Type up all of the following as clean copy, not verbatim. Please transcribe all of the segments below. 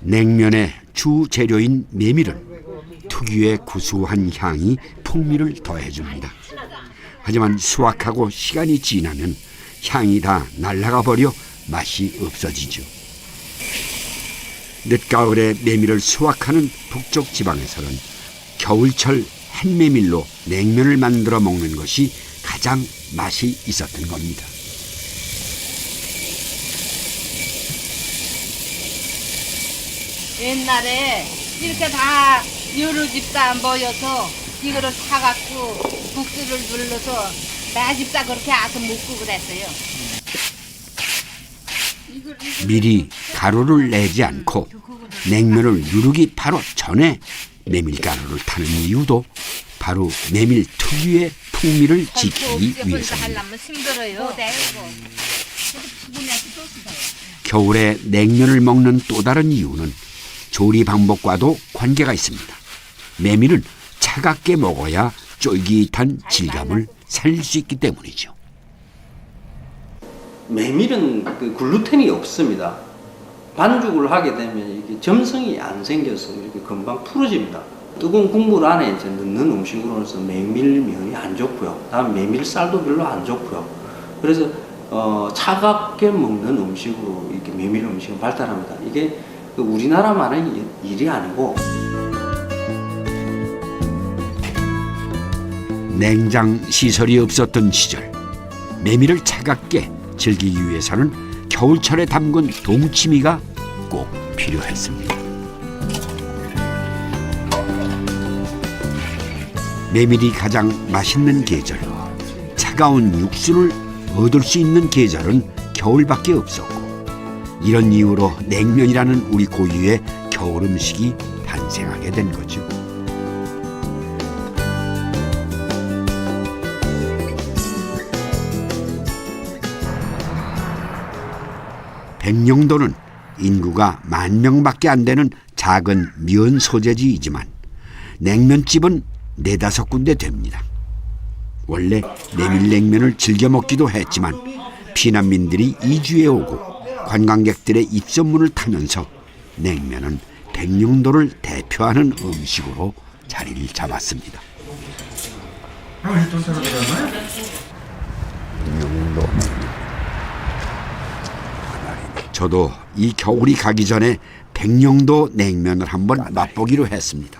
냉면의 주 재료인 메밀은 특유의 구수한 향이 풍미를 더해줍니다. 하지만 수확하고 시간이 지나면 향이 다 날아가 버려 맛이 없어지죠. 늦가을에 메밀을 수확하는 북쪽 지방에서는 겨울철 햇메밀로 냉면을 만들어 먹는 것이 가장 맛이 있었던 겁니다. 옛날에 이렇게 다 여러 집 다 모여서 이거를 사갖고 국수를 눌러서 매 집 다 그렇게 와서 먹고 그랬어요. 미리 가루를 내지 않고 냉면을 누르기 바로 전에 메밀가루를 타는 이유도 바로 메밀 특유의 풍미를 지키기 위해서입니다. 하려면 힘들어요. 겨울에 냉면을 먹는 또 다른 이유는 조리 방법과도 관계가 있습니다. 메밀은 차갑게 먹어야 쫄깃한 질감을 살릴 수 있기 때문이죠. 메밀은 그 글루텐이 없습니다. 반죽을 하게 되면 이게 점성이 안 생겨서 이렇게 금방 풀어집니다. 뜨거운 국물 안에 이제 넣는 음식으로서 메밀면이 안 좋고요. 다음 메밀쌀도 별로 안 좋고요. 그래서 차갑게 먹는 음식으로 이렇게 메밀 음식은 발달합니다. 이게 우리나라만의 일이 아니고. 냉장 시설이 없었던 시절 메밀을 차갑게 즐기기 위해서는 겨울철에 담근 동치미가 꼭 필요했습니다. 메밀이 가장 맛있는 계절, 차가운 육수를 얻을 수 있는 계절은 겨울밖에 없었고 이런 이유로 냉면이라는 우리 고유의 겨울 음식이 탄생하게 된 거죠. 백령도는 인구가 10,000명밖에 안 되는 작은 면 소재지이지만 냉면집은 4-5군데 됩니다. 원래 메밀냉면을 즐겨 먹기도 했지만 피난민들이 이주해 오고 관광객들의 입소문을 타면서 냉면은 백령도를 대표하는 음식으로 자리를 잡았습니다. 백령도 냉면. 저도 이 겨울이 가기 전에 백령도 냉면을 한번 맛보기로 했습니다.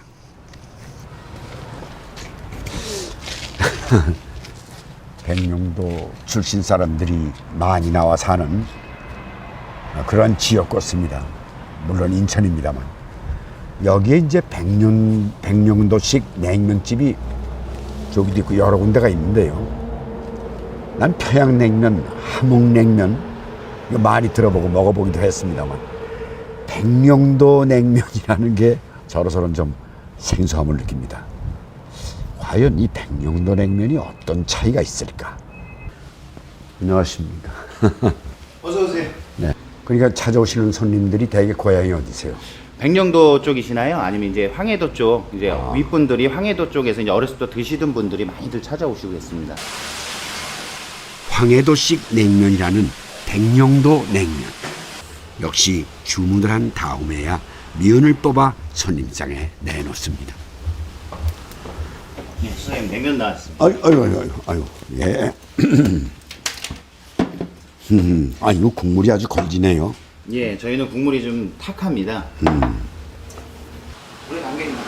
백령도 출신 사람들이 많이 나와 사는 그런 지역 같습니다. 물론 인천입니다만 여기에 이제 백령도식 냉면집이 저기도 있고 여러 군데가 있는데요. 난 평양냉면, 함흥냉면 이거 많이 들어보고 먹어보기도 했습니다만 백령도 냉면이라는 게 저로서는 좀 생소함을 느낍니다. 과연 이 백령도 냉면이 어떤 차이가 있을까? 안녕하십니까. 어서 오세요. 네. 그러니까 찾아오시는 손님들이 대개 고향이 어디세요? 백령도 쪽이시나요? 아니면 이제 황해도 쪽, 이제 윗분들이 황해도 쪽에서 이제 어렸을 때 드시던 분들이 많이들 찾아오시고 있습니다. 황해도식 냉면이라는 백령도 냉면. 역시 주문을 한 다음에야 면을 뽑아 손님상에 내놓습니다. 네, 선생님 냉면 나왔습니다. 아유, 예. 이거 국물이 아주 걸지네요. 예, 저희는 국물이 좀 탁합니다. 우리 당근입니다.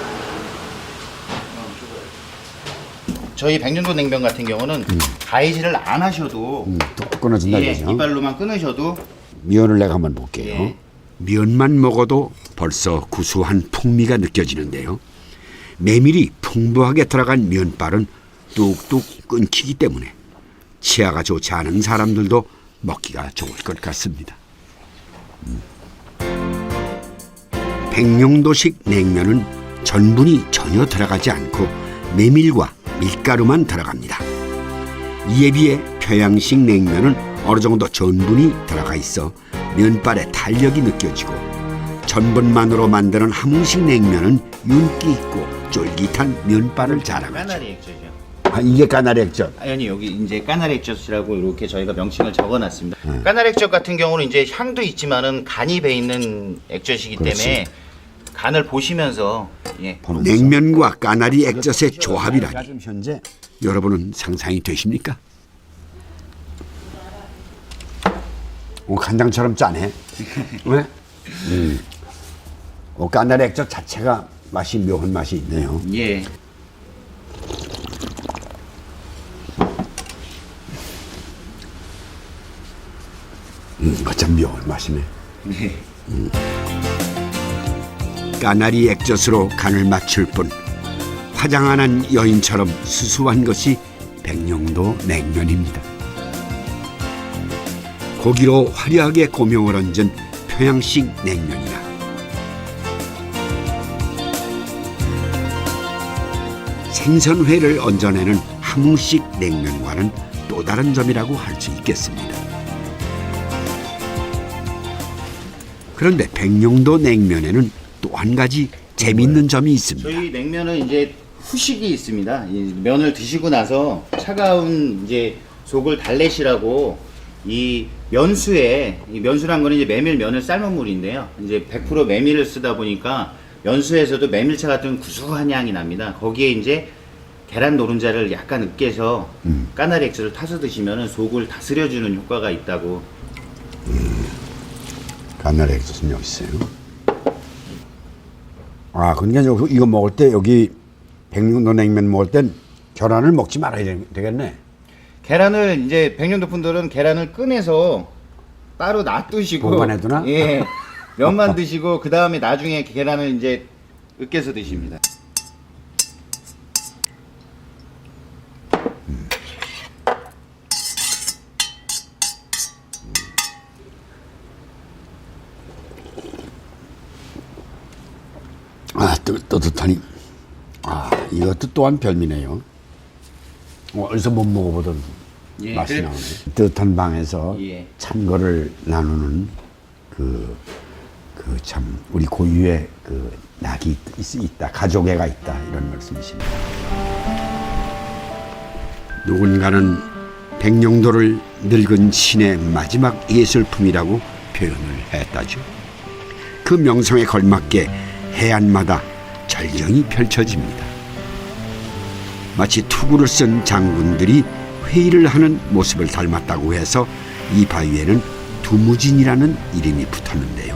저희 백령도 냉면 같은 경우는 가위질을 안 하셔도 뚝뚝 끊어진다 예, 이거죠. 이발로만 끊으셔도 면을 내가 한번 볼게요. 예. 면만 먹어도 벌써 구수한 풍미가 느껴지는데요. 메밀이 풍부하게 들어간 면발은 뚝뚝 끊기기 때문에 치아가 좋지 않은 사람들도 먹기가 좋을 것 같습니다. 백령도식 냉면은 전분이 전혀 들어가지 않고 메밀과 밀가루만 들어갑니다. 이에 비해 평양식 냉면은 어느 정도 전분이 들어가 있어 면발의 탄력이 느껴지고 전분만으로 만드는 함흥식 냉면은 윤기 있고 쫄깃한 면발을 자랑하죠. 까나리 액젓이요. 아, 이게 까나리 액젓. 아니 여기 이제 까나리 액젓이라고 이렇게 저희가 명칭을 적어놨습니다. 까나리 액젓 같은 경우는 이제 향도 있지만은 간이 배 있는 액젓이기 그렇지. 때문에 간을 보시면서 예. 냉면과 까나리 액젓의 조합이라니 지금 현재 여러분은 상상이 되십니까? 간장처럼 짜네. 왜? 까나리 액젓 자체가 맛이 묘한 맛이 있네요. 예. 참 묘한 맛이네. 까나리 액젓으로 간을 맞출 뿐 화장 안 한 여인처럼 수수한 것이 백령도 냉면입니다. 고기로 화려하게 고명을 얹은 평양식 냉면이라 생선회를 얹어내는 함흥식 냉면과는 또 다른 점이라고 할 수 있겠습니다. 그런데 백령도 냉면에는 또 한 가지 재미있는 점이 있습니다. 저희 냉면은 이제 후식이 있습니다. 이 면을 드시고 나서 차가운 이제 속을 달래시라고 이 면수에 이 면수란 거는 이제 메밀면을 삶은 물인데요. 이제 100% 메밀을 쓰다 보니까 면수에서도 메밀차 같은 구수한 향이 납니다. 거기에 이제 계란 노른자를 약간 으깨서 까나리 액젓을 타서 드시면은 속을 다스려주는 효과가 있다고. 까나리 액젓은 여기 있어요. 아, 그러니까 이거 먹을 때 여기 백령도 냉면 먹을 땐 계란을 먹지 말아야 되겠네. 계란을 이제 백령도 분들은 계란을 꺼내서 따로 놔두시고 보관해두나? 예. 면만 드시고 그 다음에 나중에 계란을 이제 으깨서 드십니다. 아, 뜨뜻하니. 아, 이것도 또한 별미네요. 어디서 못 먹어보던 예, 맛이 그래. 나오네. 뜨뜻한 방에서 예. 찬 거를 나누는 그 참 우리 고유의 그 낙이 있다, 가족애가 있다 이런 말씀이십니다. 누군가는 백령도를 늙은 신의 마지막 예술품이라고 표현을 했다죠. 그 명성에 걸맞게 해안마다 절경이 펼쳐집니다. 마치 투구를 쓴 장군들이 회의를 하는 모습을 닮았다고 해서 이 바위에는 두무진이라는 이름이 붙었는데요.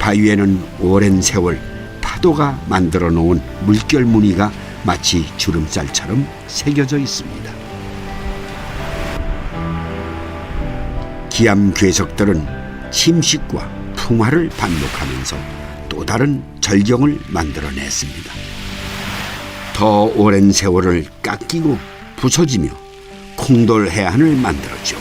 바위에는 오랜 세월 파도가 만들어 놓은 물결 무늬가 마치 주름살처럼 새겨져 있습니다. 기암 괴석들은 침식과 풍화를 반복하면서 또 다른 절경을 만들어냈습니다. 더 오랜 세월을 깎이고 부서지며 콩돌 해안을 만들었죠.